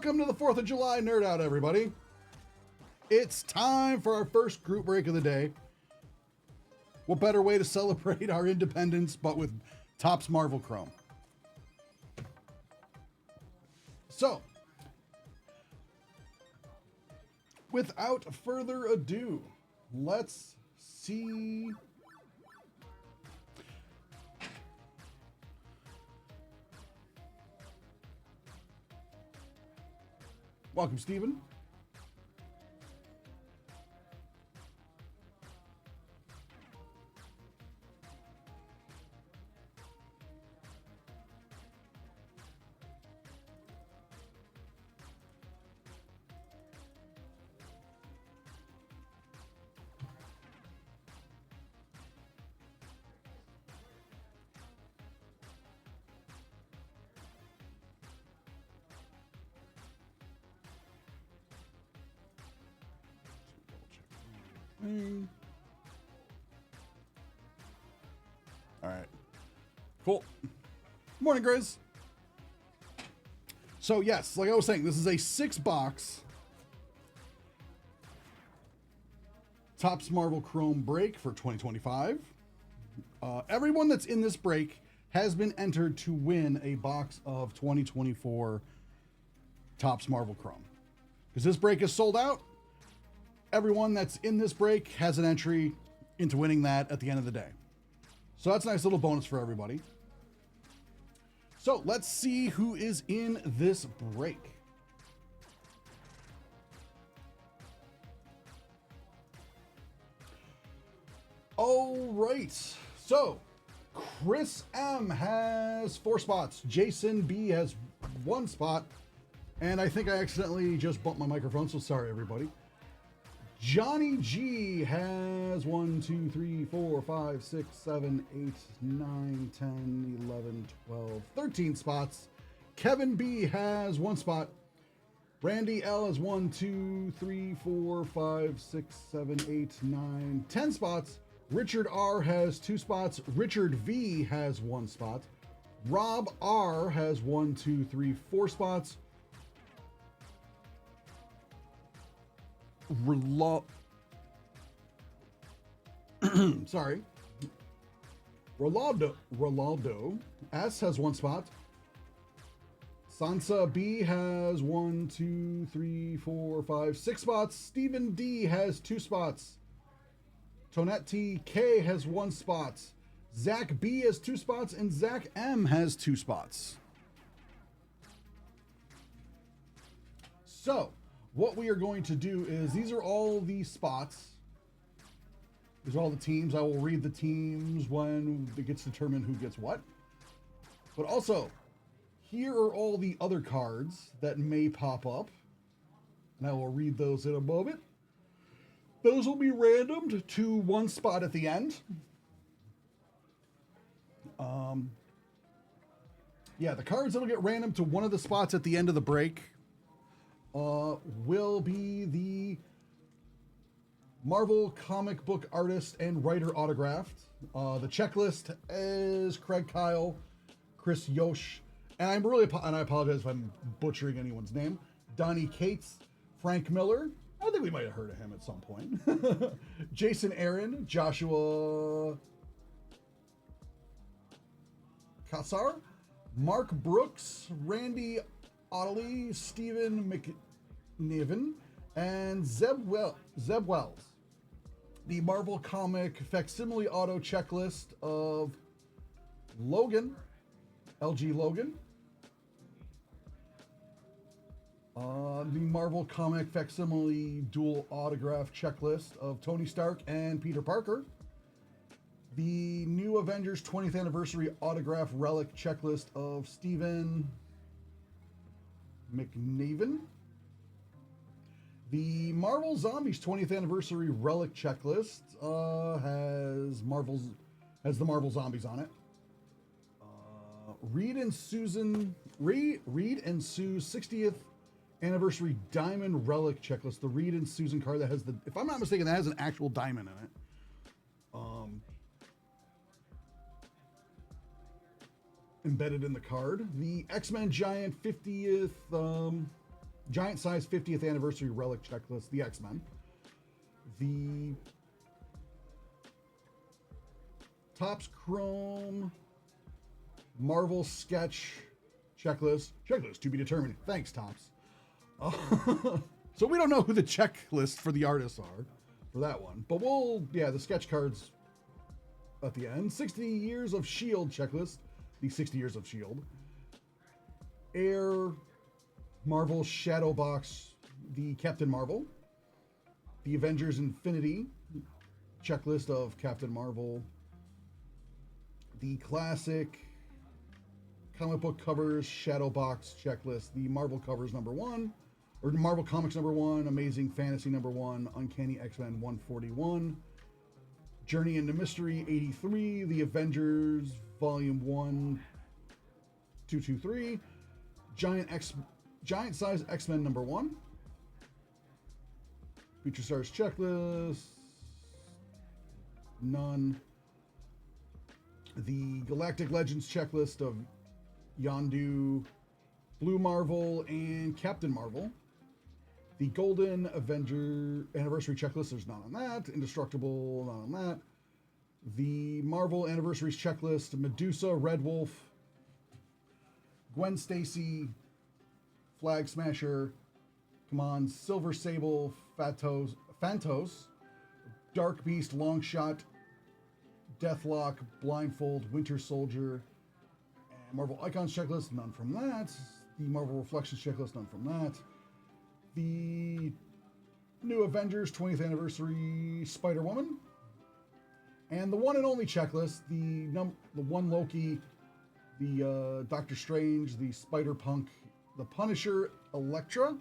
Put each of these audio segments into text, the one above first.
Welcome to the 4th of July Nerd Out, everybody. It's time for our first group break of the day. What better way to celebrate our independence but with Topps Marvel Chrome? So, without further ado, let's see. Welcome, Steven. All right. Cool. Morning, Grizz. So, yes, like I was saying, this is a 6-box Topps Marvel Chrome break for 2025. Everyone that's in this break has been entered to win a box of 2024 Topps Marvel Chrome. Because this break is sold out, everyone that's in this break has an entry into winning that at the end of the day. So that's a nice little bonus for everybody. So let's see who is in this break. All right. So Chris M has 4 spots. Jason B has 1 spot. And I think I accidentally just bumped my microphone, so sorry, everybody. Johnny G has 1, 2, 3, 4, 5, 6, 7, 8, 9, 10, 11, 12, 13 spots. Kevin B has 1 spot. Randy L has 1, 2, 3, 4, 5, 6, 7, 8, 9, 10 spots. Richard R has 2 spots. Richard V has 1 spot. Rob R has 1, 2, 3, 4 spots. Sorry. Rolando S has 1 spot. Sansa B has 1, 2, 3, 4, 5, 6 spots. Stephen D has 2 spots. Tonetti K has 1 spot. Zach B has 2 spots, and Zach M has 2 spots. So, what we are going to do is, these are all the spots. These are all the teams. I will read the teams when it gets determined who gets what. But also, here are all the other cards that may pop up. And I will read those in a moment. Those will be randomed to 1 spot at the end. Yeah, the cards that will get random to one of the spots at the end of the break will be the Marvel comic book artist and writer autographed. The checklist is Craig Kyle, Chris Yosh, and I apologize if I'm butchering anyone's name. Donnie Cates, Frank Miller. I think we might have heard of him at some point. Jason Aaron, Joshua Kassar, Mark Brooks, Randy Ottley, Stephen McNiven, and Zeb Wells. The Marvel comic facsimile auto checklist of Logan, LG Logan. The Marvel comic facsimile dual autograph checklist of Tony Stark and Peter Parker. The New Avengers 20th Anniversary autograph relic checklist of Stephen McNiven. The Marvel Zombies 20th Anniversary relic checklist has the Marvel Zombies on it. Reed and Sue's 60th Anniversary Diamond Relic checklist. The Reed and Susan card that has if I'm not mistaken, that has an actual diamond in it. Embedded in the card. The X-Men Giant 50th Giant size 50th anniversary relic checklist, the X-Men. The Topps Chrome Marvel sketch checklist. Checklist to be determined. Thanks, Topps. So we don't know who the checklist for the artists are for that one. But the sketch cards at the end. 60 Years of S.H.I.E.L.D. checklist. The 60 Years of S.H.I.E.L.D. Air Marvel Shadow Box, the Captain Marvel. The Avengers Infinity checklist of Captain Marvel. The classic comic book covers Shadow Box checklist. The Marvel covers #1, or Marvel Comics #1, Amazing Fantasy #1, Uncanny X-Men 141, Journey into Mystery 83, The Avengers Volume 1 223, Giant Size X-Men #1, Future Stars checklist, none. The Galactic Legends checklist of Yondu, Blue Marvel, and Captain Marvel. The Golden Avenger Anniversary checklist, there's none on that. Indestructible, none on that. The Marvel Anniversaries checklist, Medusa, Red Wolf, Gwen Stacy, Flag Smasher, come on, Silver Sable, Phantos, Dark Beast, Longshot, Deathlock, Blindfold, Winter Soldier, and Marvel Icons checklist, none from that. The Marvel Reflections checklist, none from that. The New Avengers 20th Anniversary Spider-Woman, and the one and only checklist, the one Loki, the Doctor Strange, the Spider-Punk, the Punisher, Elektra,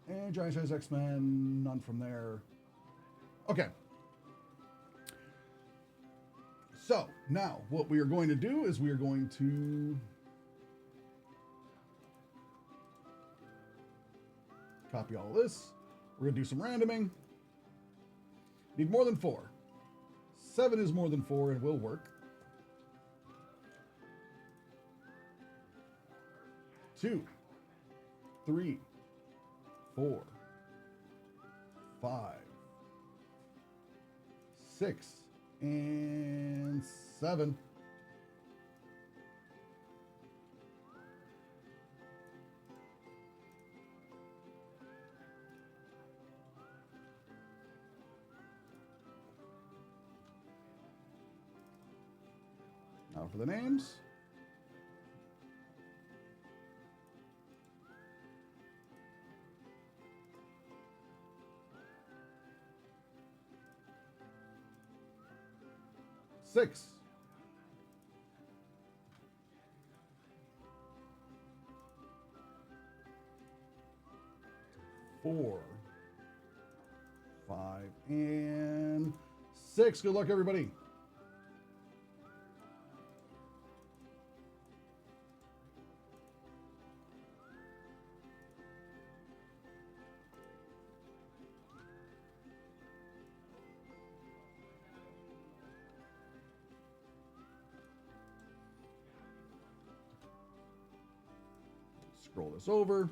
and Giant Size X-Men, none from there. Okay. So, now, what we are going to do is we are going to copy all this. We're going to do some randoming. Need more than 4. 7 is more than 4 and will work. 2, 3, 4, 5, 6, and 7. Now for the names. Six. 4, 5, and 6. Good luck, everybody. Scroll this over.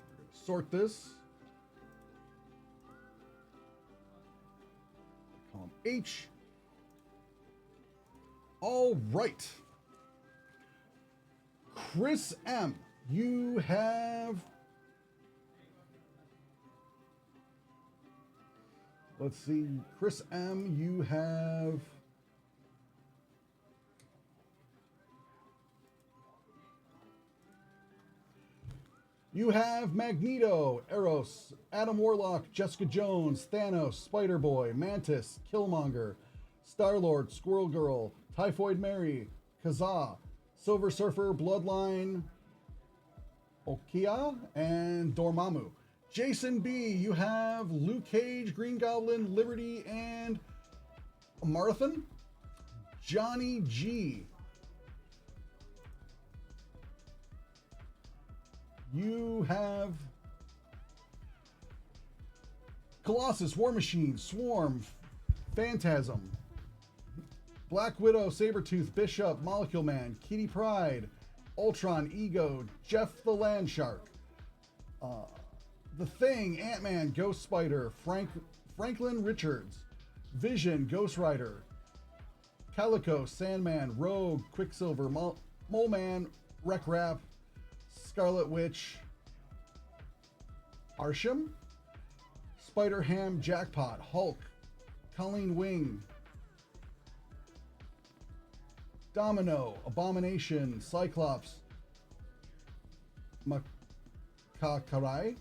We're going to sort this. Column H. All right. Chris M., you have... Let's see, Chris M., you have... You have Magneto, Eros, Adam Warlock, Jessica Jones, Thanos, Spider-Boy, Mantis, Killmonger, Star-Lord, Squirrel Girl, Typhoid Mary, Kazaa, Silver Surfer, Bloodline, Okia, and Dormammu. Jason B., you have Luke Cage, Green Goblin, Liberty, and a Marathon. Johnny G., you have Colossus, War Machine, Swarm, Phantasm, Black Widow, Sabretooth, Bishop, Molecule Man, Kitty Pryde, Ultron, Ego, Jeff the Land Shark, The Thing, Ant-Man, Ghost Spider, Franklin Richards, Vision, Ghost Rider, Calico, Sandman, Rogue, Quicksilver, Mole Man, Wreck Rap, Scarlet Witch, Arsham, Spider-Ham, Jackpot, Hulk, Colleen Wing, Domino, Abomination, Cyclops, Makakarai,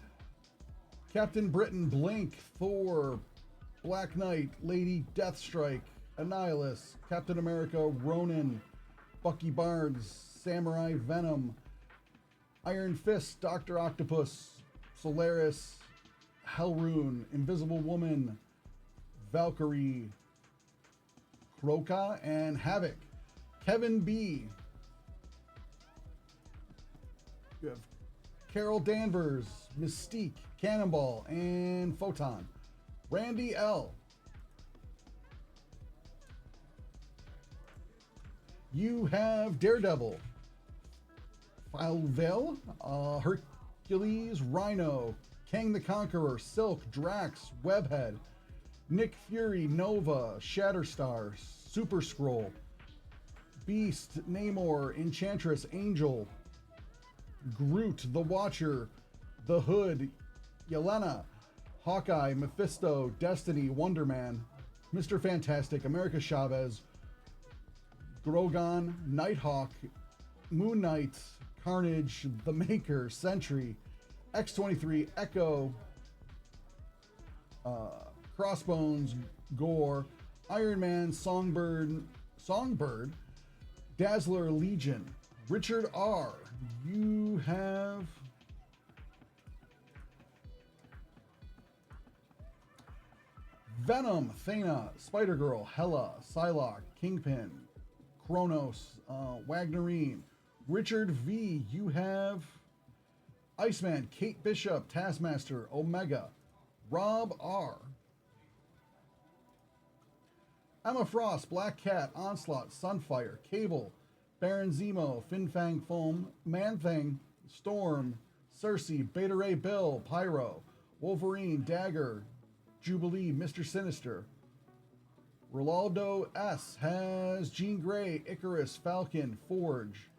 Captain Britain, Blink, Thor, Black Knight, Lady Deathstrike, Annihilus, Captain America, Ronin, Bucky Barnes, Samurai Venom, Iron Fist, Dr. Octopus, Solaris, Hellrune, Invisible Woman, Valkyrie, Kroka, and Havoc. Kevin B. You have Carol Danvers, Mystique, Cannonball, and Photon. Randy L. You have Daredevil, Falvel, Hercules, Rhino, Kang the Conqueror, Silk, Drax, Webhead, Nick Fury, Nova, Shatterstar, Super Scroll, Beast, Namor, Enchantress, Angel, Groot, The Watcher, The Hood, Yelena, Hawkeye, Mephisto, Destiny, Wonder Man, Mr. Fantastic, America Chavez, Grogan, Nighthawk, Moon Knight, Carnage, The Maker, Sentry, X-23, Echo, Crossbones, Gore, Iron Man, Songbird, Dazzler, Legion. Richard R. You have Venom, Thana, Spider-Girl, Hela, Psylocke, Kingpin, Kronos, Wagnerine. Richard V. You have Iceman, Kate Bishop, Taskmaster, Omega. Rob R. Emma Frost, Black Cat, Onslaught, Sunfire, Cable, Baron Zemo, Fin Fang Foam, Man-Thing, Storm, Cersei, Beta Ray Bill, Pyro, Wolverine, Dagger, Jubilee, Mr. Sinister. Ronaldo S. has Jean Grey, Icarus, Falcon, Forge.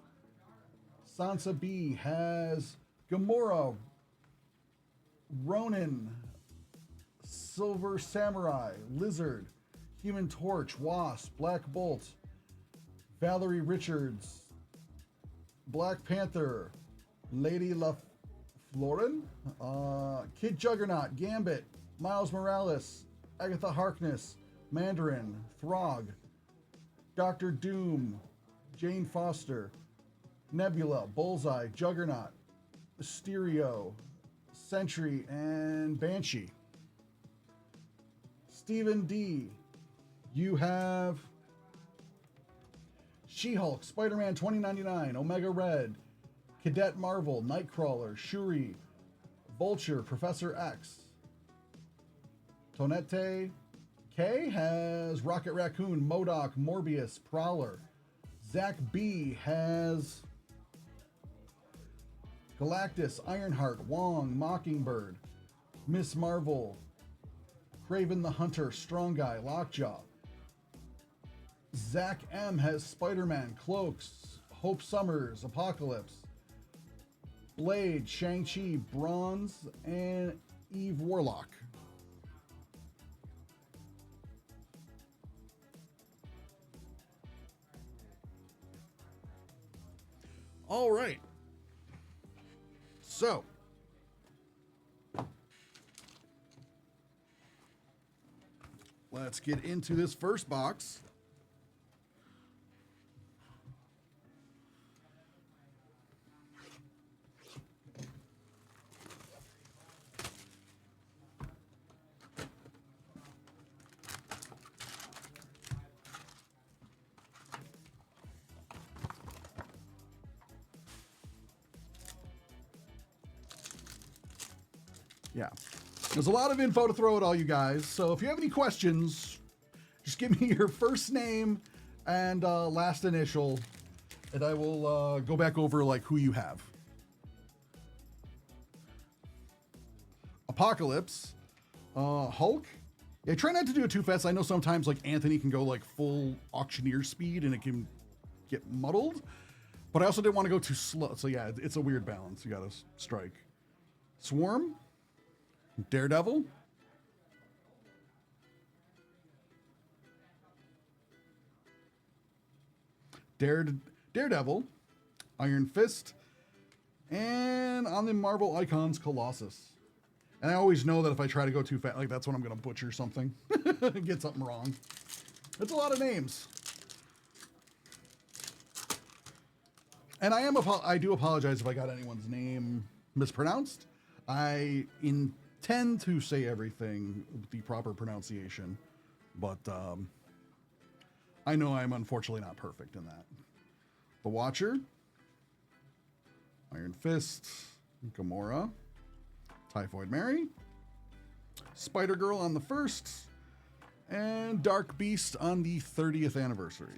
Sansa B. has Gamora, Ronin, Silver Samurai, Lizard, Human Torch, Wasp, Black Bolt, Valerie Richards, Black Panther, Lady LaFlorin, Kid Juggernaut, Gambit, Miles Morales, Agatha Harkness, Mandarin, Throg, Doctor Doom, Jane Foster, Nebula, Bullseye, Juggernaut, Mysterio, Sentry, and Banshee. Stephen D. You have She-Hulk, Spider-Man 2099, Omega Red, Cadet Marvel, Nightcrawler, Shuri, Vulture, Professor X. Tonete K has Rocket Raccoon, MODOK, Morbius, Prowler. Zach B has Galactus, Ironheart, Wong, Mockingbird, Miss Marvel, Kraven the Hunter, Strong Guy, Lockjaw. Zach M has Spider-Man, Cloaks, Hope Summers, Apocalypse, Blade, Shang-Chi, Bronze, and Eve Warlock. All right. So, let's get into this first box. Yeah. There's a lot of info to throw at all you guys. So if you have any questions, just give me your first name and last initial, and I will go back over like who you have. Apocalypse, Hulk. Yeah, try not to do it too fast. I know sometimes like Anthony can go like full auctioneer speed and it can get muddled, but I also didn't want to go too slow. So yeah, it's a weird balance. You got to strike. Swarm, Daredevil, Daredevil, Iron Fist, and on the Marvel Icons, Colossus. And I always know that if I try to go too fast, like that's when I'm going to butcher something, get something wrong. It's a lot of names. And I do apologize if I got anyone's name mispronounced. I intend to say everything with the proper pronunciation, but I know I'm unfortunately not perfect in that. The Watcher, Iron Fist, Gamora, Typhoid Mary, Spider-Girl on the 1st, and Dark Beast on the 30th anniversary.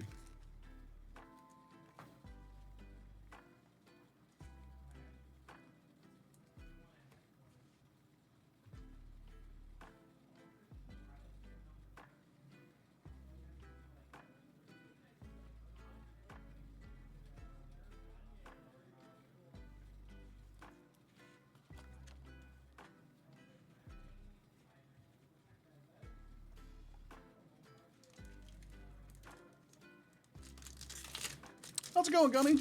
How's it going, Gummy?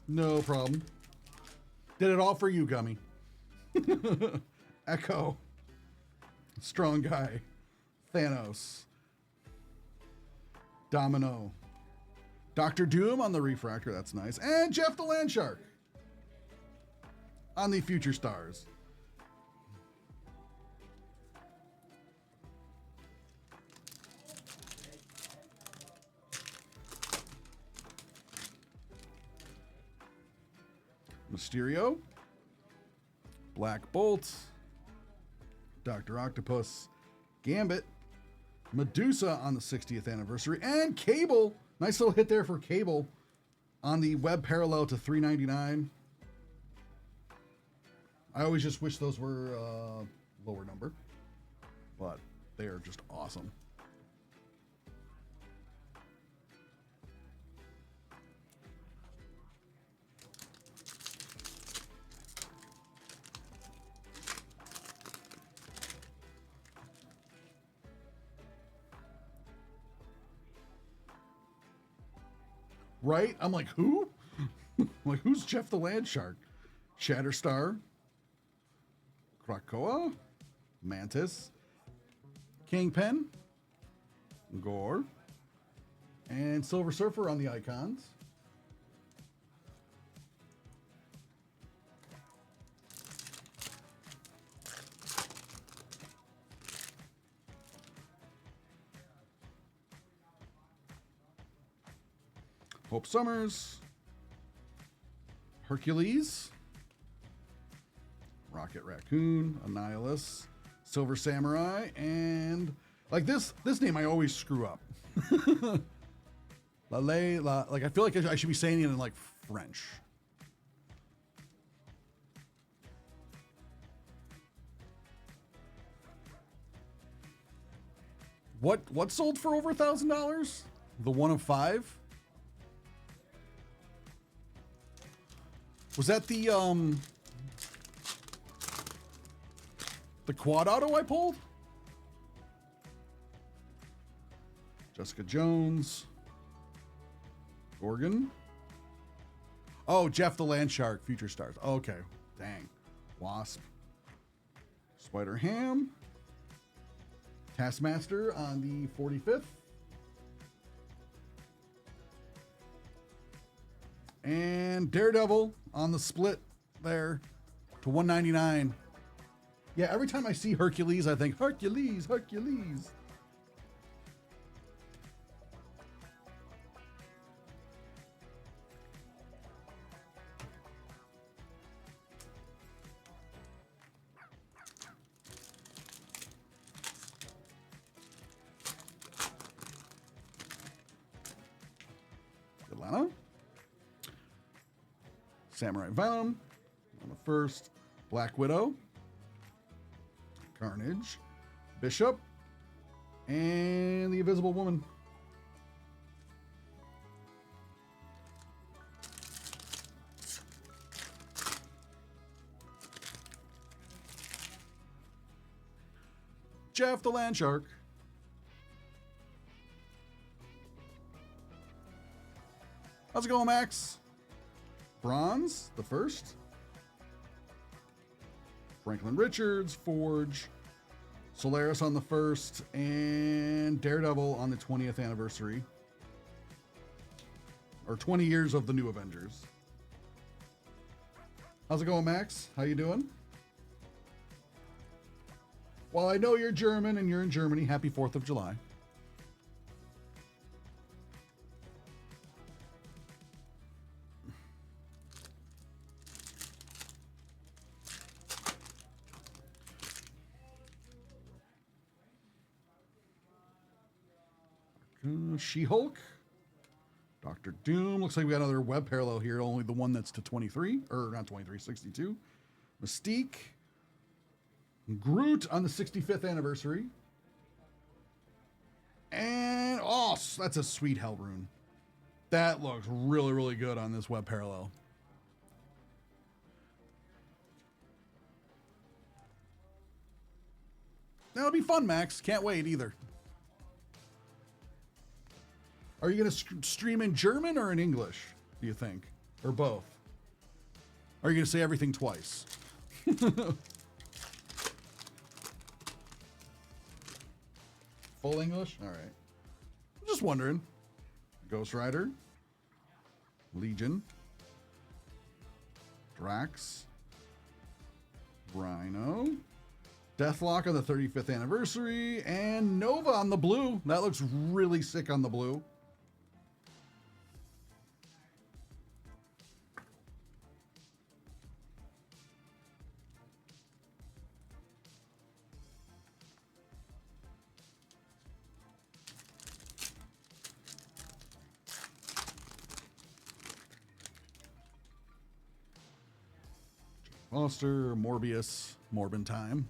No problem. Did it all for you, Gummy. Echo. Strong Guy. Thanos. Domino. Doctor Doom on the Refractor, that's nice. And Jeff the Landshark on the Future Stars. Mysterio, Black Bolt, Dr. Octopus, Gambit, Medusa on the 60th anniversary, and Cable. Nice little hit there for Cable on the web parallel to $3.99. I always just wish those were lower number, but they are just awesome. Right? I'm like, who? Like, who's Jeff the Landshark? Shatterstar, Krakoa, Mantis, Kingpin, Gore, and Silver Surfer on the icons. Hope Summers, Hercules, Rocket Raccoon, Annihilus, Silver Samurai, and like this name I always screw up. Like I feel like I should be saying it in like French. What sold for over $1,000? The one of 5? Was that the quad auto I pulled? Jessica Jones. Gorgon. Oh, Jeff the Landshark, Future Stars. Okay, dang. Wasp. Spider-Ham. Taskmaster on the 45th. And Daredevil on the split there to $199. Yeah, every time I see Hercules, I think, Hercules, Hercules. Samurai Venom on the first, Black Widow, Carnage, Bishop, and the Invisible Woman. Jeff the Land Shark. How's it going, Max? Bronze, the first. Franklin Richards, Forge. Solaris on the first. And Daredevil on the 20th anniversary. Or 20 years of the New Avengers. How's it going, Max? How you doing? Well, I know you're German and you're in Germany. Happy 4th of July. She-Hulk. Dr. Doom. Looks like we got another web parallel here. Only the one that's to 23. Or not 23, 62. Mystique. Groot on the 65th anniversary. And, oh, that's a sweet Hell rune. That looks really, really good on this web parallel. That'll be fun, Max. Can't wait either. Are you going to stream in German or in English, do you think? Or both? Or are you going to say everything twice? Full English? All right. I'm just wondering. Ghost Rider. Legion. Drax. Rhino. Deathlock on the 35th anniversary. And Nova on the blue. That looks really sick on the blue. Monster, Morbius, Morbin Time,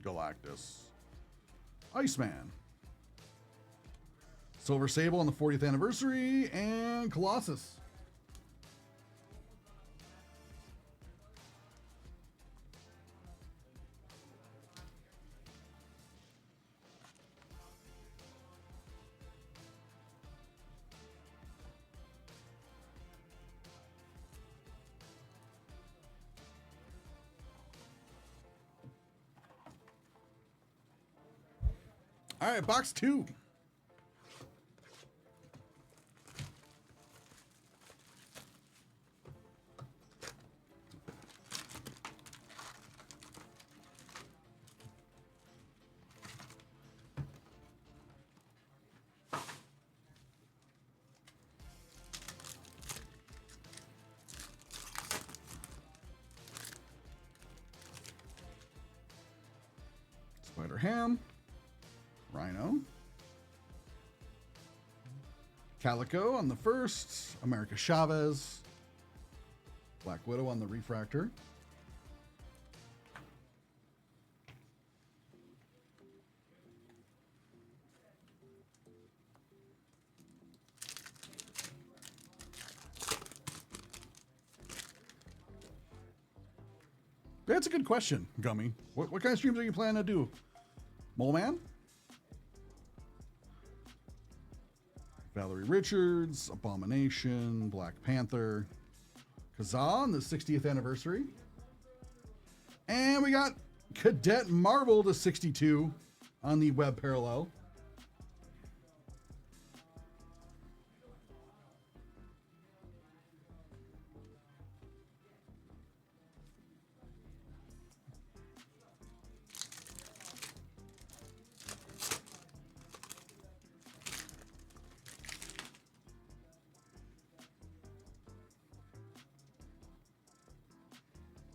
Galactus, Iceman, Silver Sable on the 40th anniversary, and Colossus. All right, box 2. Spider-Ham. Rhino. Calico on the first. America Chavez. Black Widow on the refractor. That's a good question, Gummy. What kind of streams are you planning to do? Mole Man? Valerie Richards, Abomination, Black Panther, Kazaa on the 60th anniversary. And we got Cadet Marvel to 62 on the web parallel.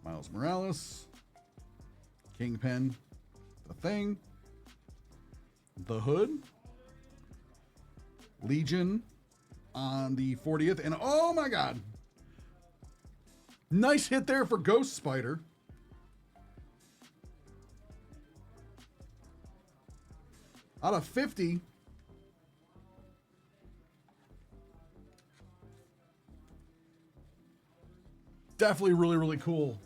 Miles Morales, Kingpin, The Thing, The Hood, Legion on the 40th, and oh my god, Nice hit there for Ghost Spider. Out of 50. Definitely really, really cool.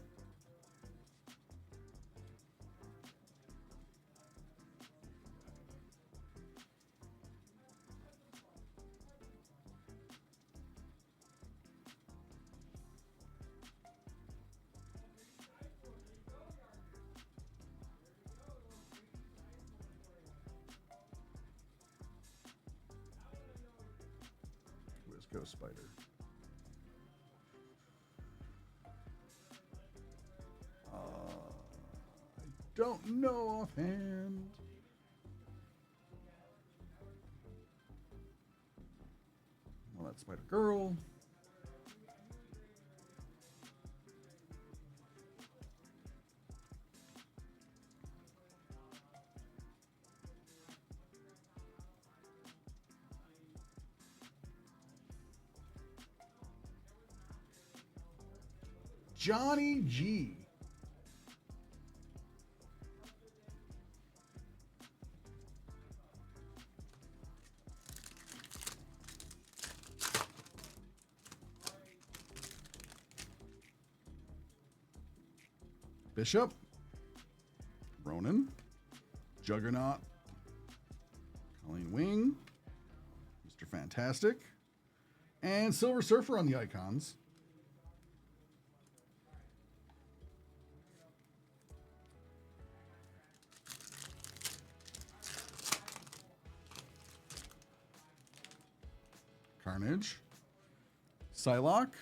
Where's Ghost Spider? I don't know offhand. Well, that's Spider Girl. Johnny G. Bishop. Ronan. Juggernaut. Colleen Wing. Mr. Fantastic. And Silver Surfer on the icons. Carnage. Psylocke.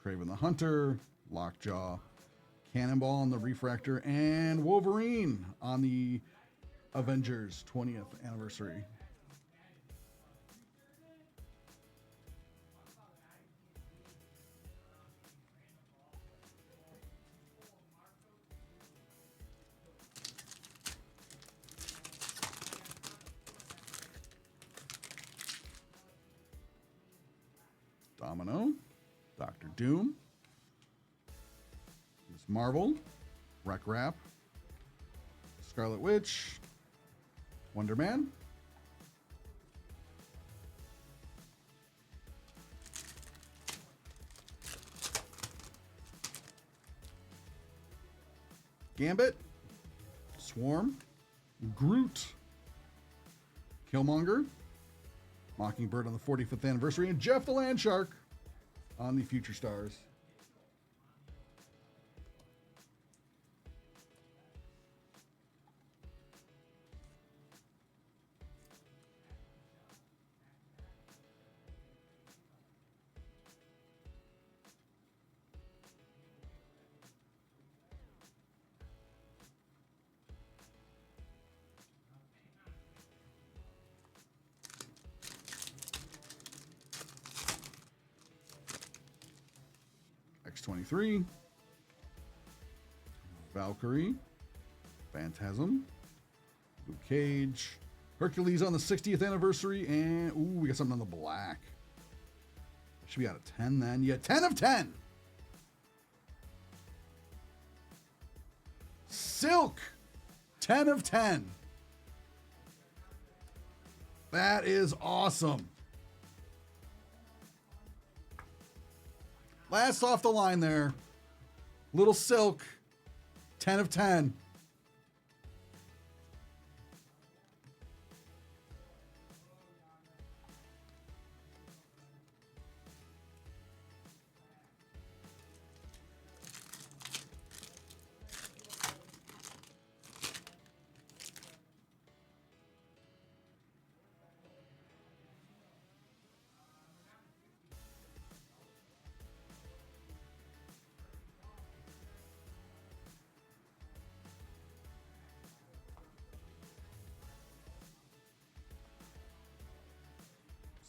Kraven the Hunter. Lockjaw. Cannonball on the Refractor. And Wolverine on the Avengers 20th anniversary. Domino, Doctor Doom, Ms. Marvel, Wreck Rap, Scarlet Witch, Wonder Man, Gambit, Swarm, Groot, Killmonger, Mockingbird on the 45th anniversary, and Jeff the Landshark on the Future Stars. X-23, Valkyrie, Phantasm, Luke Cage, Hercules on the 60th anniversary, and ooh, we got something on the black. Should be out of 10 then. Yeah, 10 of 10. Silk, 10 of 10. That is awesome. Last off the line there. Little Silk, 10 of 10.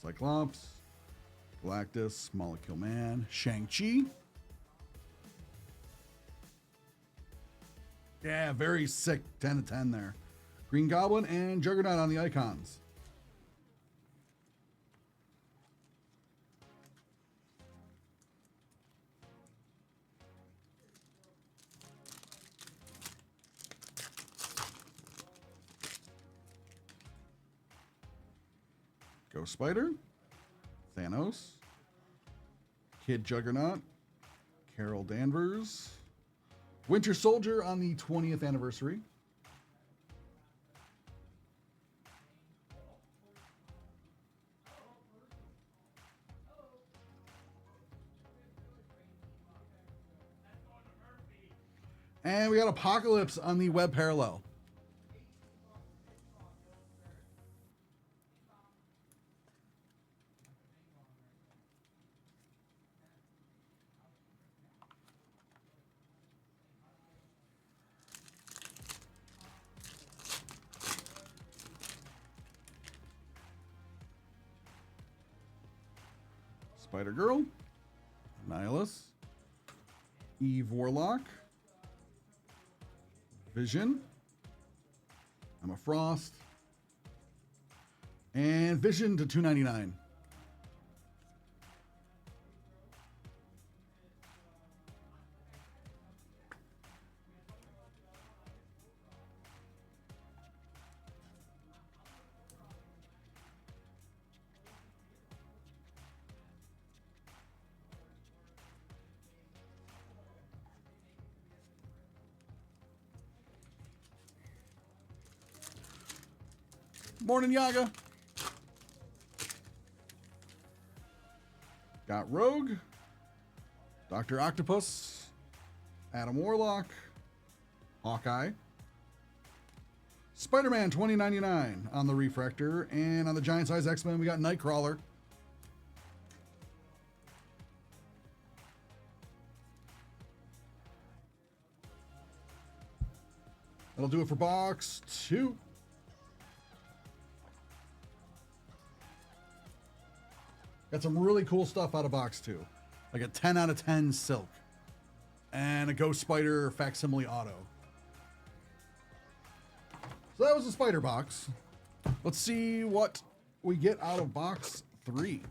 Cyclops, Galactus, Molecule Man, Shang-Chi. Yeah, very sick. 10 of 10 there. Green Goblin and Juggernaut on the icons. Ghost Spider, Thanos, Kid Juggernaut, Carol Danvers, Winter Soldier on the 20th anniversary. And we got Apocalypse on the Web Parallel. Spider-Girl, Nihilus, Eve Warlock, Vision, Emma Frost, and Vision to $2.99. Morning, Yaga. Got Rogue, Dr. Octopus, Adam Warlock, Hawkeye, Spider-Man 2099 on the Refractor, and on the Giant Size X-Men, we got Nightcrawler. That'll do it for box 2. Got some really cool stuff out of box 2. Like a 10 out of 10 Silk. And a Ghost Spider facsimile auto. So that was the Spider box. Let's see what we get out of box 3.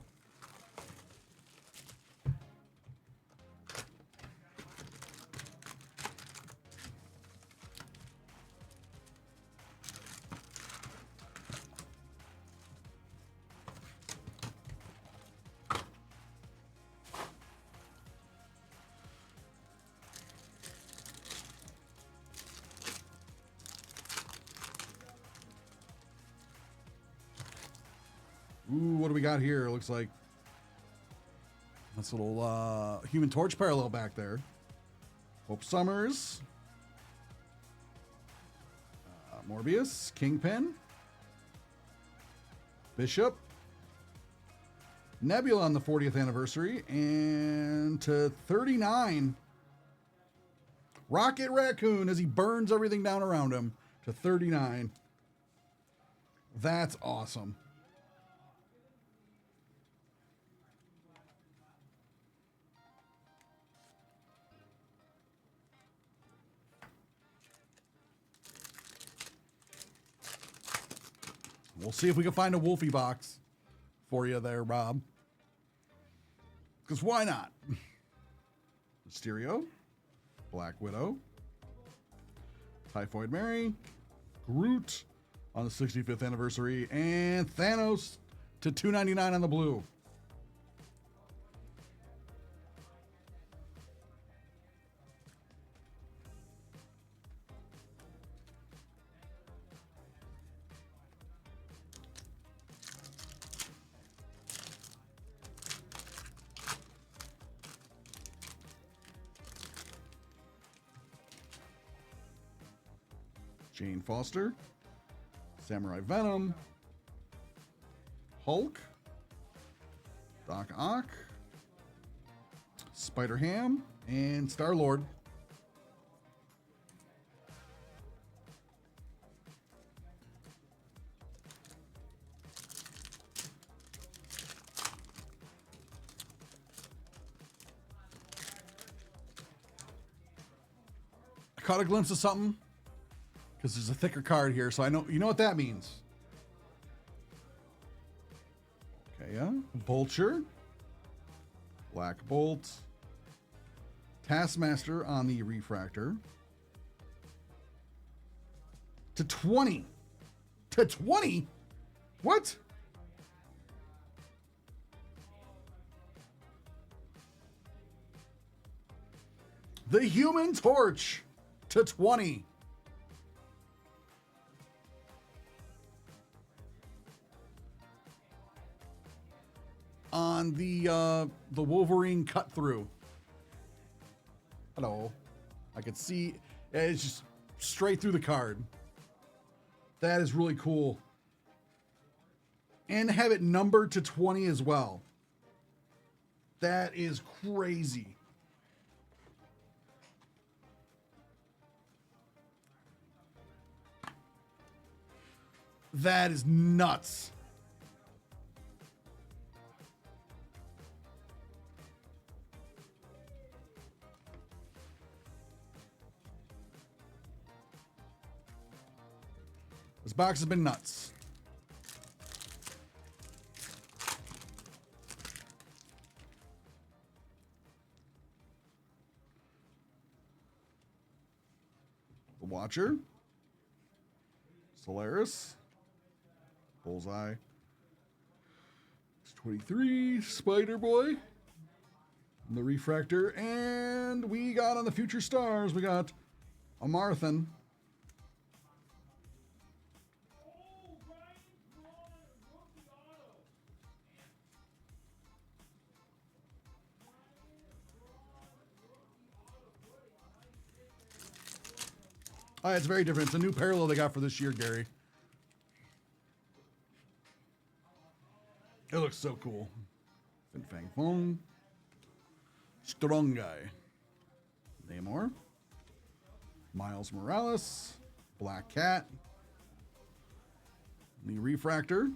Ooh, what do we got here? It looks like that's a little Human Torch parallel back there. Hope Summers. Morbius. Kingpin. Bishop. Nebula on the 40th anniversary. And to 39. Rocket Raccoon as he burns everything down around him. To 39. That's awesome. We'll see if we can find a Wolfie box for you there, Rob. Because why not? Mysterio, Black Widow, Typhoid Mary, Groot on the 65th anniversary, and Thanos to $2.99 on the blue. Jane Foster, Samurai Venom, Hulk, Doc Ock, Spider-Ham, and Star-Lord. I caught a glimpse of something. Because there's a thicker card here, so I know you know what that means. Okay, yeah. Vulture. Black Bolt. Taskmaster on the Refractor. To 20. To 20? What? The Human Torch to 20. On the Wolverine cut through. Hello. I could see it's just straight through the card. That is really cool. And have it numbered to 20 as well. That is crazy. That is nuts. This box has been nuts. The Watcher. Solaris. Bullseye. It's 23. Spider-Boy. The Refractor. And we got on the Future Stars, we got a Marathon. Oh, it's very different. It's a new parallel they got for this year, Gary. It looks so cool. Fin Fang Foam. Strong Guy. Namor. Miles Morales. Black Cat. The Refractor.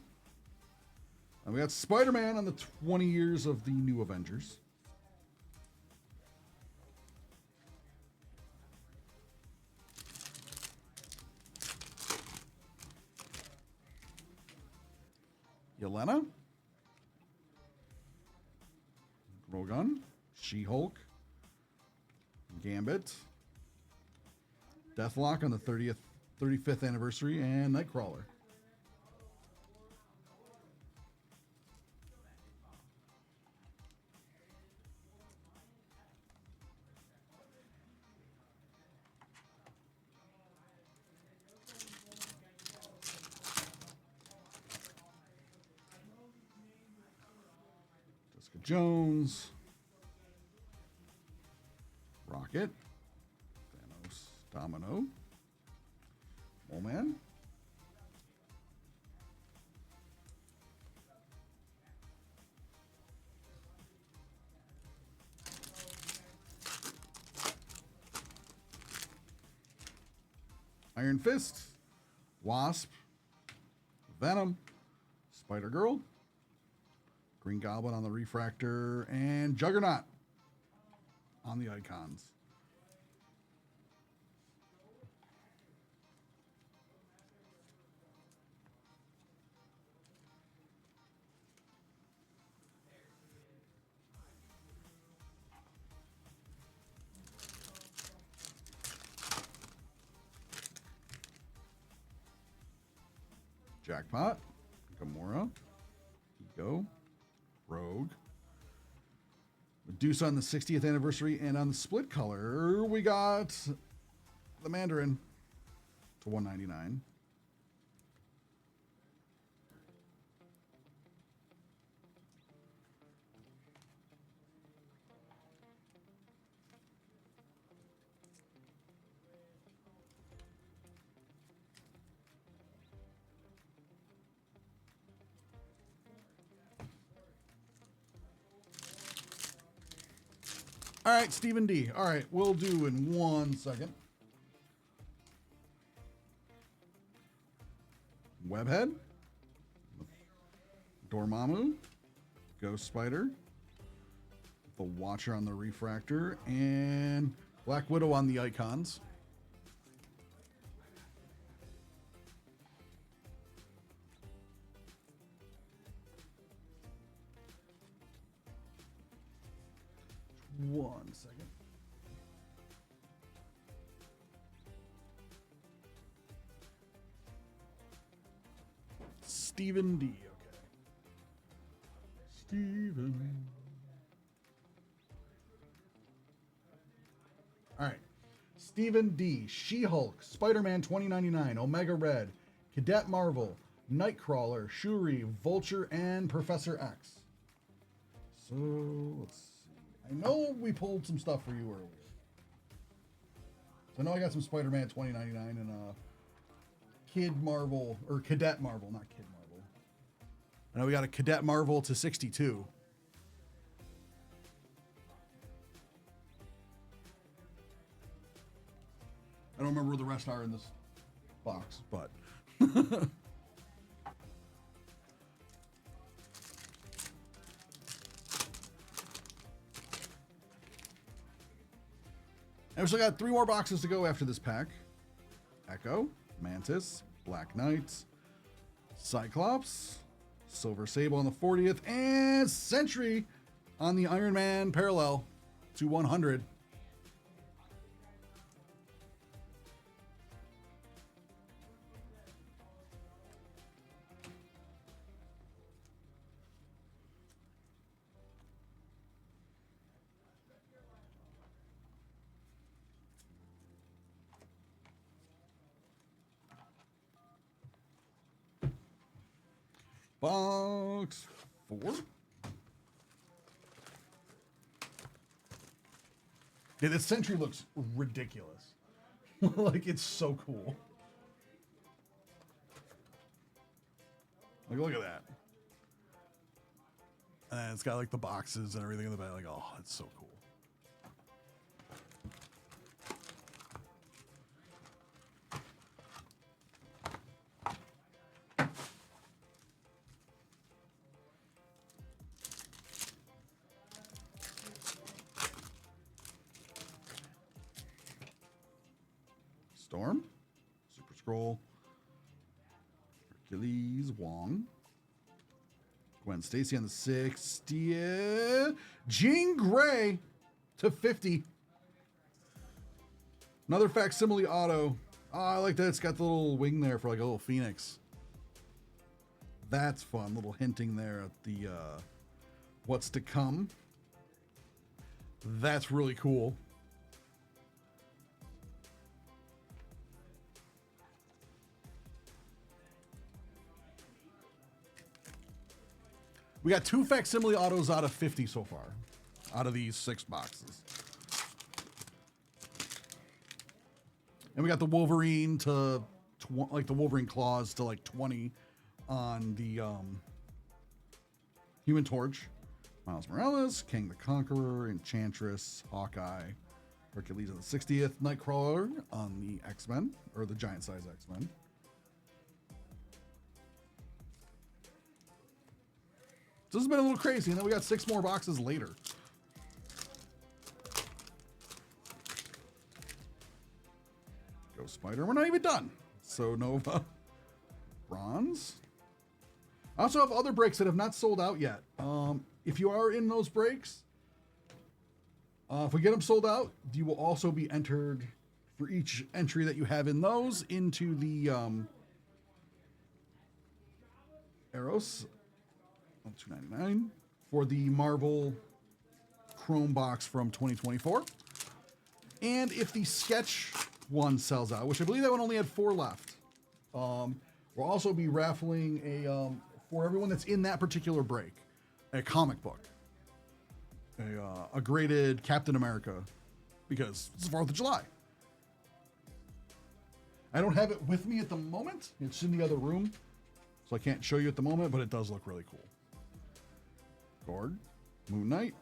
And we got Spider-Man on the 20 years of the New Avengers. Yelena. Rogun. She-Hulk. Gambit. Deathlock on the 35th anniversary, and Nightcrawler. Jessica Jones. Rocket. Thanos. Domino. Moleman. Iron Fist. Wasp. Venom. Spider-Girl. Green Goblin on the Refractor, and Juggernaut on the icons. Jackpot. Gamora. Ego. Rogue. Medusa on the 60th anniversary, and on the split color, we got the Mandarin to 199. All right, Stephen D. All right, we'll do in 1 second. Webhead. Dormammu. Ghost Spider. The Watcher on the Refractor. And Black Widow on the icons. One second. Stephen D. Okay. Stephen. Stephen D, She-Hulk, Spider-Man 2099, Omega Red, Cadet Marvel, Nightcrawler, Shuri, Vulture, and Professor X. So, let's see. I know we pulled some stuff for you earlier. So I know I got some Spider-Man 2099 and Kid Marvel, or Cadet Marvel, not Kid Marvel. I know we got a Cadet Marvel to 62. I don't remember where the rest are in this box, but... And we still got 3 more boxes to go after this pack. Echo, Mantis, Black Knight, Cyclops, Silver Sable on the 40th, and Sentry on the Iron Man parallel to 100. Box 4. Yeah, this Sentry looks ridiculous. Like, it's so cool. Like, look at that. And it's got, like, the boxes and everything in the back. Like, oh, it's so cool. Storm, Super Scroll, Hercules, Wong, Gwen Stacy on the 60th, Jean Grey to 50. Another facsimile auto. Oh, I like that. It's got the little wing there for like a little phoenix. That's fun. Little hinting there at the what's to come. That's really cool. We got 2 facsimile autos out of 50 so far, out of these 6 boxes. And we got the Wolverine to, like the Wolverine claws to like 20 on the Human Torch. Miles Morales, King the Conqueror, Enchantress, Hawkeye, Hercules on the 60th, Nightcrawler on the X-Men, or the giant size X-Men. So this has been a little crazy, and then we got 6 more boxes later. Ghost Spider, we're not even done. So Nova, Bronze. I also have other breaks that have not sold out yet. If you are in those breaks, if we get them sold out, you will also be entered for each entry that you have in those into the Eros. $2.99 for the Marvel Chrome box from 2024. And if the sketch one sells out, which I believe that one only had 4 left, we'll also be raffling a for everyone that's in that particular break, a comic book, a graded Captain America, because it's the 4th of July. I don't have it with me at the moment. It's in the other room, so I can't show you at the moment, but it does look really cool. Gord, Moon Knight,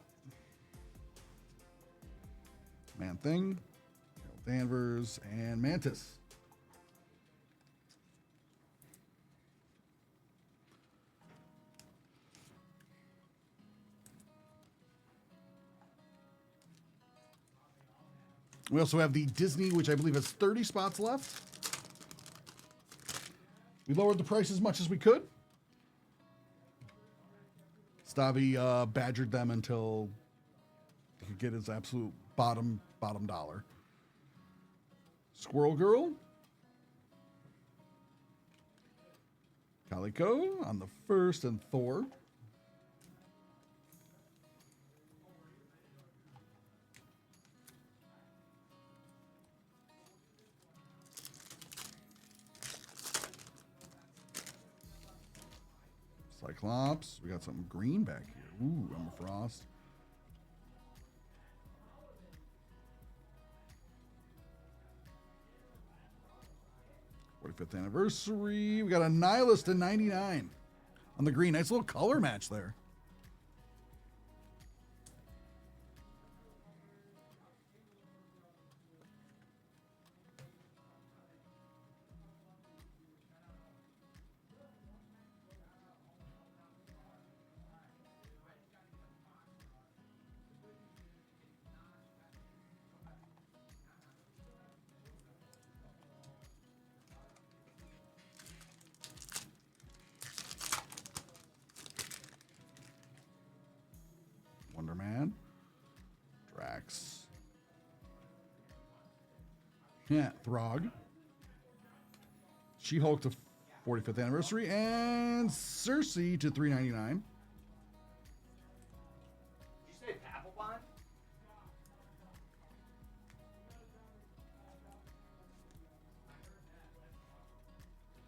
Man-Thing, Danvers, and Mantis. We also have the Disney, which I believe has 30 spots left. We lowered the price as much as we could. Stavi badgered them until he could get his absolute bottom dollar. Squirrel Girl. Calico on the 1st, and Thor. Cyclops. We got something green back here. Ooh, Emma Frost. '45th anniversary. We got a Nihilist in 99 on the green. Nice little color match there. Wonder Man, Drax, yeah, Throg, She-Hulk to 45th anniversary, and Cersei to 399. Did you say Papelbon?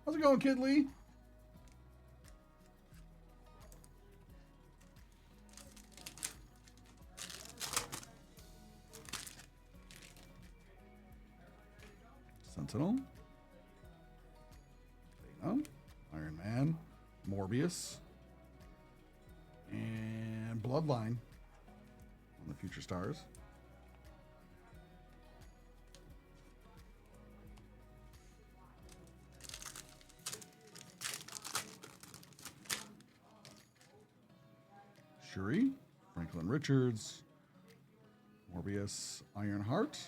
How's it going, Kid Lee? Sentinel, Venom, Iron Man, Morbius, and Bloodline on the Future Stars. Shuri, Franklin Richards, Morbius, Ironheart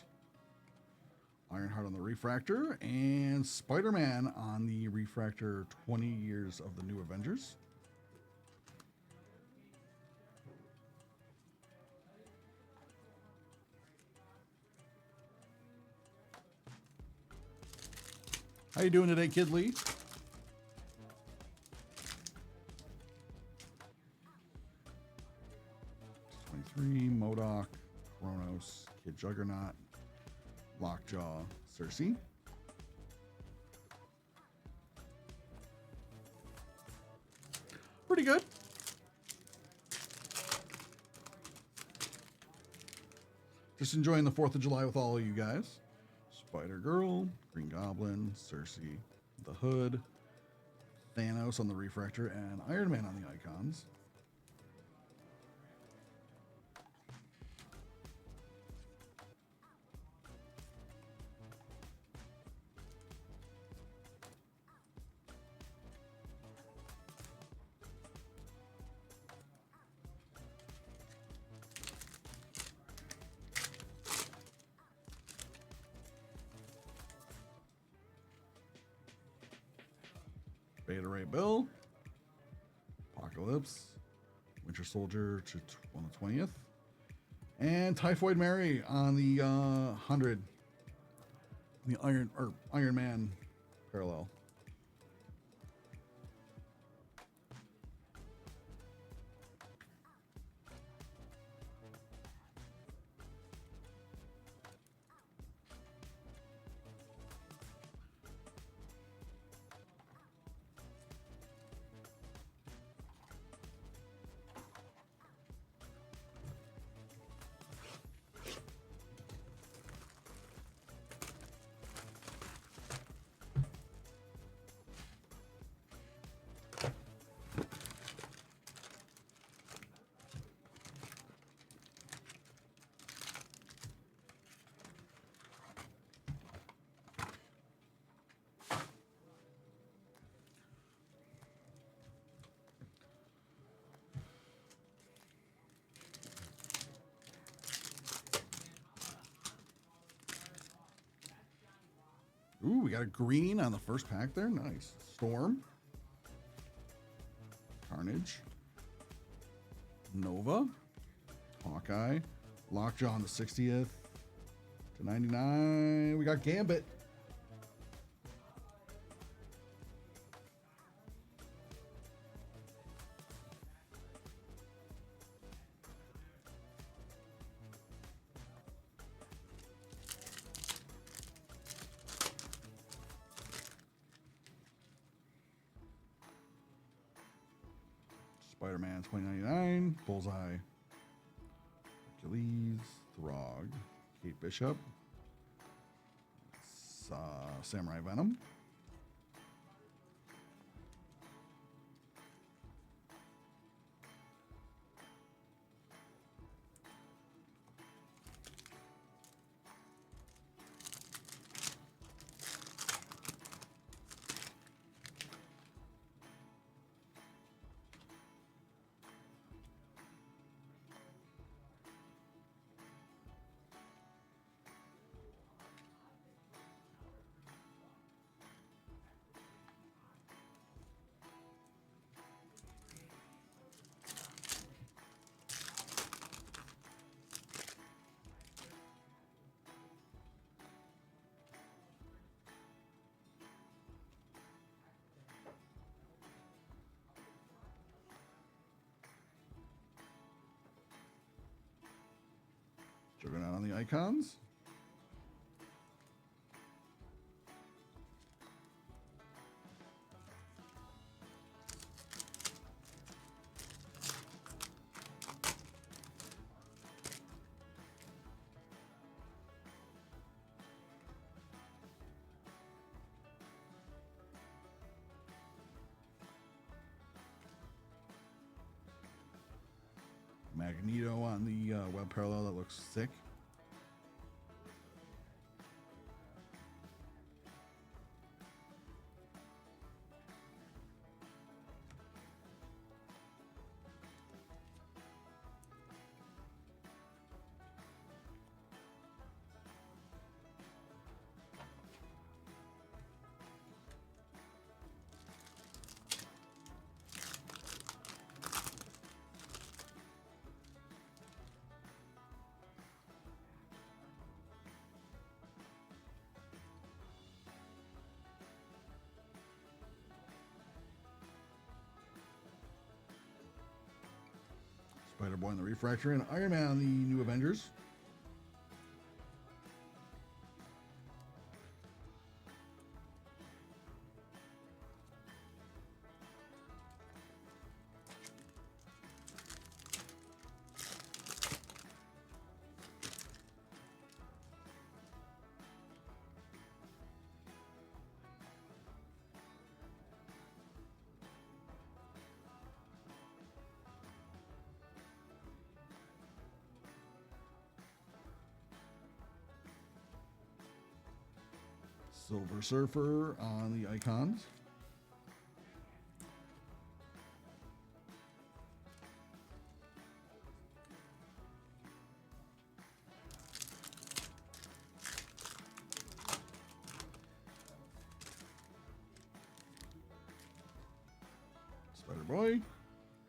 on the Refractor, and Spider-Man on the Refractor 20 Years of the New Avengers. How you doing today, Kid Lee? MODOK, Kronos, Kid Juggernaut, Lockjaw, Cersei. Pretty good. Just enjoying the 4th of July with all of you guys. Spider-Girl, Green Goblin, Cersei, the Hood, Thanos on the Refractor, and Iron Man on the icons. Beta Ray Bill, Apocalypse, Winter Soldier on the 20th, and Typhoid Mary on the 100, the Iron Man parallel. Ooh, we got a green on the first pack there. Nice. Storm. Carnage. Nova. Hawkeye. Lockjaw on the 60th to 99. We got Gambit. Spider-Man 2099, Bullseye, Hercules, Throg, Kate Bishop, Samurai Venom, Juggernaut on the icons. Magneto on the web parallel, that looks sick. Spider-Boy and the Refractor, and Iron Man on the New Avengers. Silver Surfer on the icons. Spider-Boy,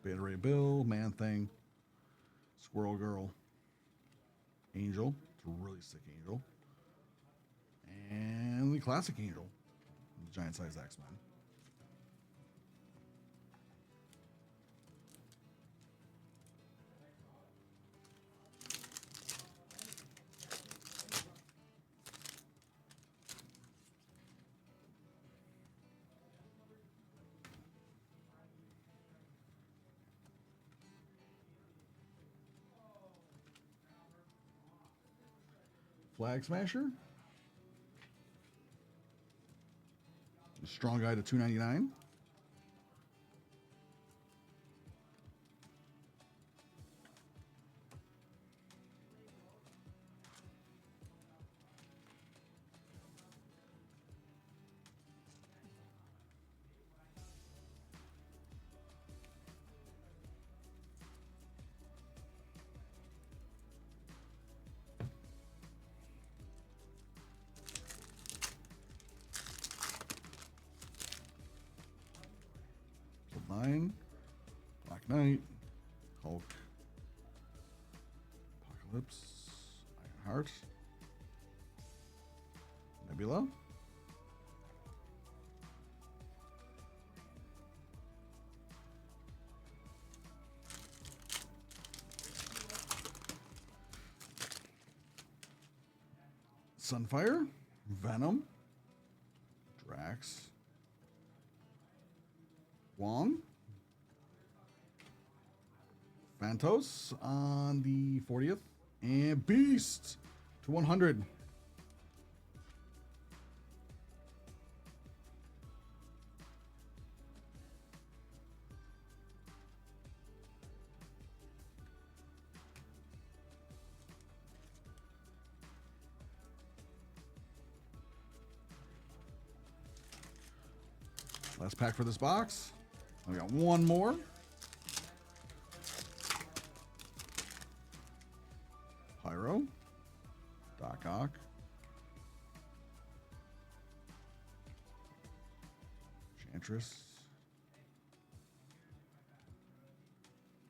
Beta Ray Bill, Man-Thing, Squirrel Girl, Angel. It's a really sick Angel. And the classic Angel, the giant size X-Men. Flag Smasher. Strong Guy to 299. Line, Black Knight, Hulk, Apocalypse, Ironheart, Nebula, Sunfire, Venom, Drax, Wong, Santos on the 40th. And Beast to 100. Last pack for this box. We got one more. Pyro. Doc Ock. Chantress.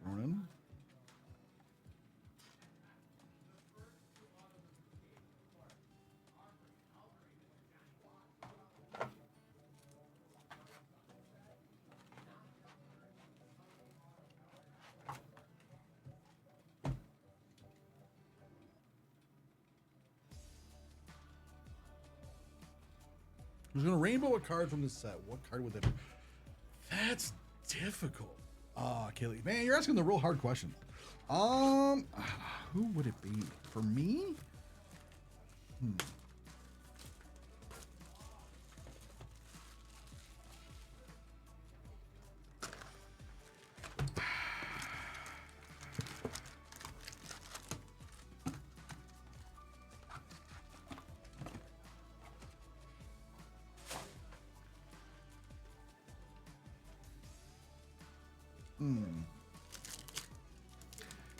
Ronan. Who's going to rainbow a card from this set? What card would that be? That's difficult. Kaylee. Man, you're asking the real hard questions. Who would it be? For me?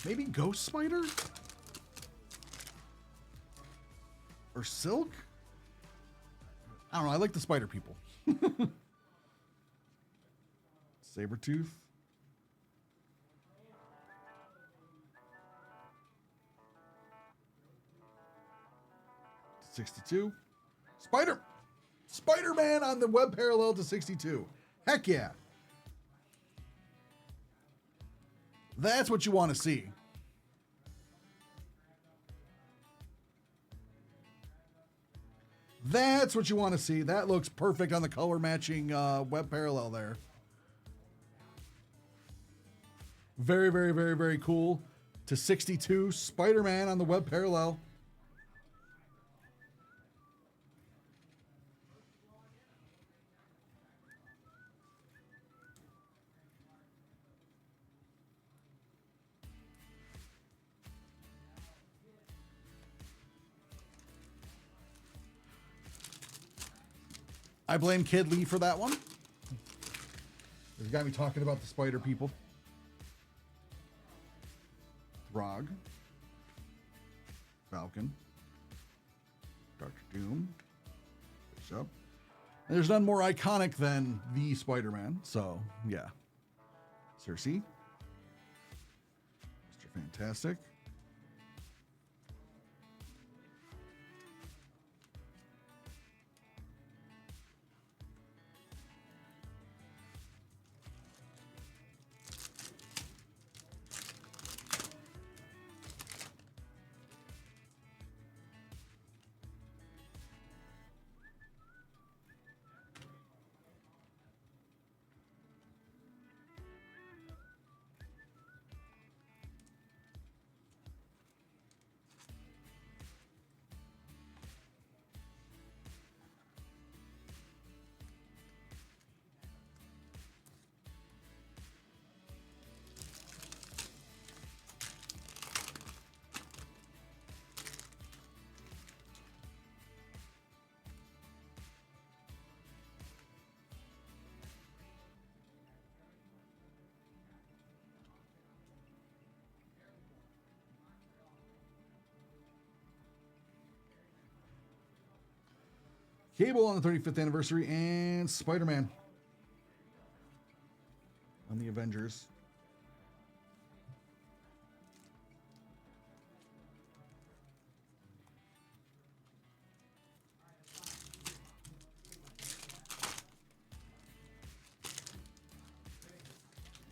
Maybe Ghost Spider? Or Silk? I don't know. I like the spider people. Sabretooth. $62. Spider-Man on the web parallel to 62. Heck yeah. That's what you want to see. That's what you want to see. That looks perfect on the color matching web parallel there. Very, very, very, very cool. To 62, Spider-Man on the web parallel. I blame Kid Lee for that one. He's got me talking about the spider people. Throg. Falcon. Dr. Doom. Bishop. And there's none more iconic than the Spider-Man. So, yeah. Circe. Mr. Fantastic. Cable on the 35th anniversary, and Spider-Man on the Avengers.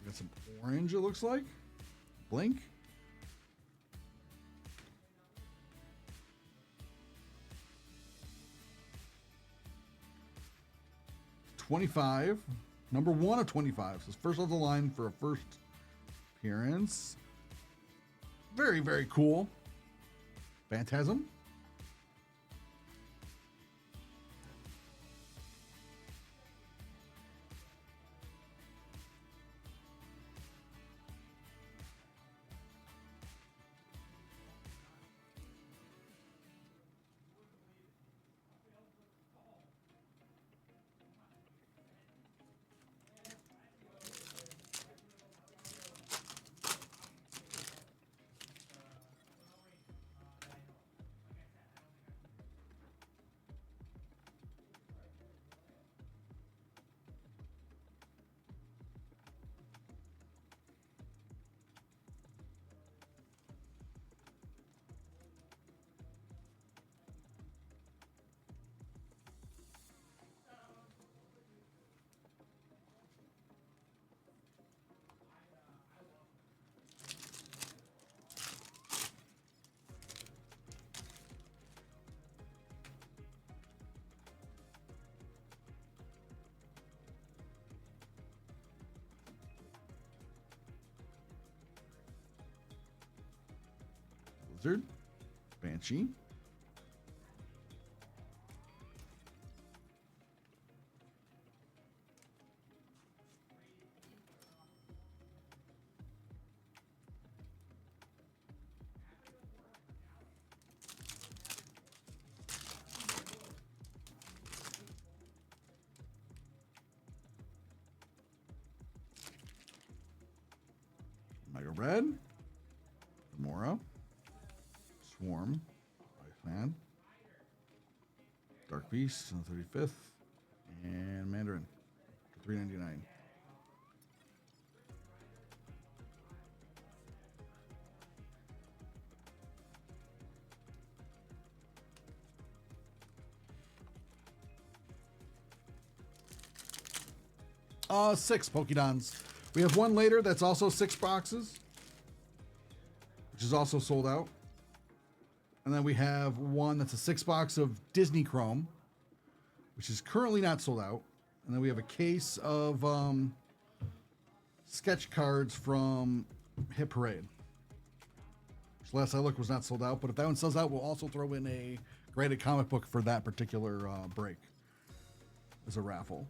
Got some orange, it looks like. Blink. $25, number 1 of 25. So it's first off the line for a first appearance. Very, very cool. Phantasm. Blizzard. Banshee. Mega Red. Gamora. Swarm. Iceman. Dark Beast on the 35th. And Mandarin for $3.99. Six Pokédons. We have one later that's also 6 boxes, which is also sold out. And then we have one that's a 6-box of Disney Chrome, which is currently not sold out. And then we have a case of sketch cards from Hit Parade, which last I looked was not sold out. But if that one sells out, we'll also throw in a graded comic book for that particular break as a raffle.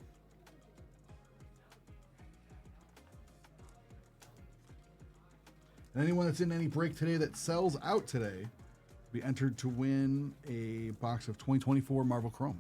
And anyone that's in any break today that sells out today will be entered to win a box of 2024 Marvel Chrome.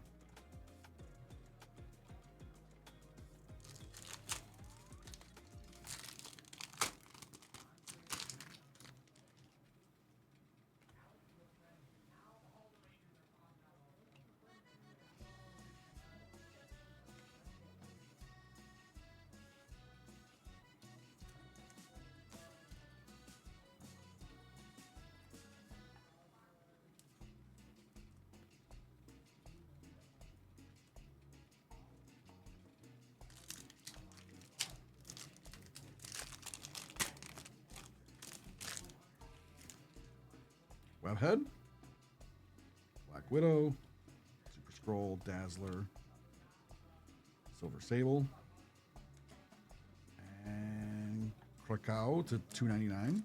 Webhead, Black Widow, Super Scroll, Dazzler, Silver Sable, and Krakow to $2.99.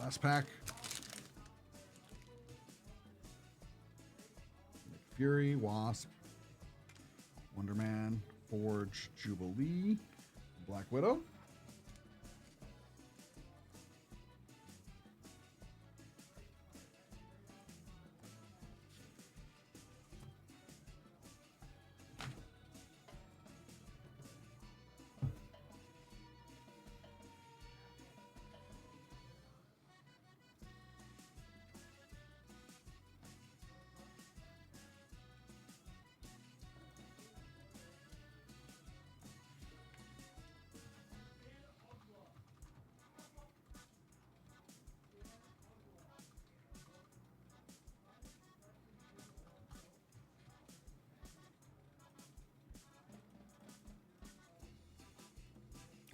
Last pack. Nick Fury, Wasp, Wonder Man, Forge, Jubilee, Black Widow.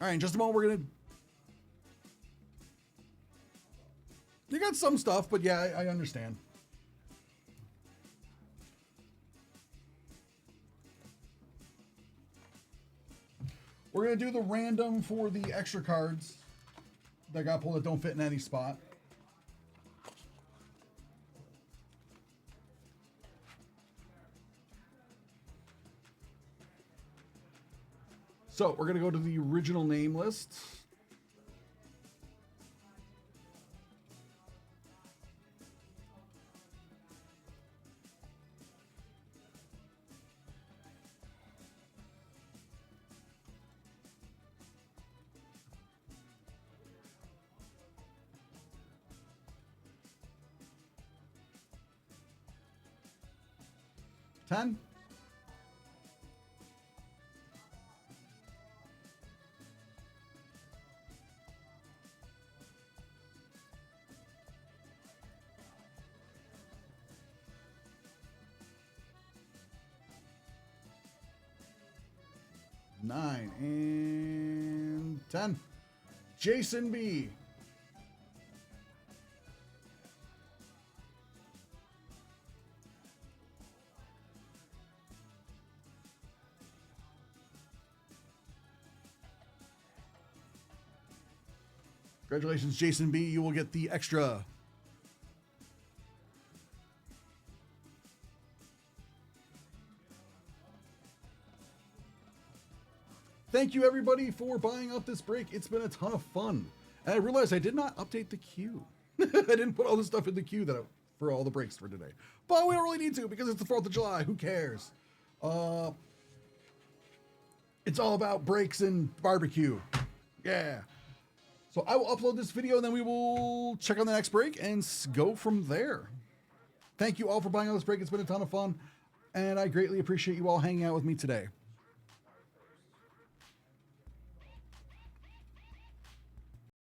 All right, in just a moment, we're going to... You got some stuff, but yeah, I understand. We're going to do the random for the extra cards that got pulled that don't fit in any spot. So we're going to go to the original name list. Ten. Nine and 10. Jason B. Congratulations, Jason B. You will get the extra. Thank you, everybody, for buying out this break. It's been a ton of fun. And I realized I did not update the queue. I didn't put all the stuff in the queue for all the breaks for today. But we don't really need to because it's the 4th of July. Who cares? It's all about breaks and barbecue. Yeah. So I will upload this video and then we will check on the next break and go from there. Thank you all for buying out this break. It's been a ton of fun. And I greatly appreciate you all hanging out with me today.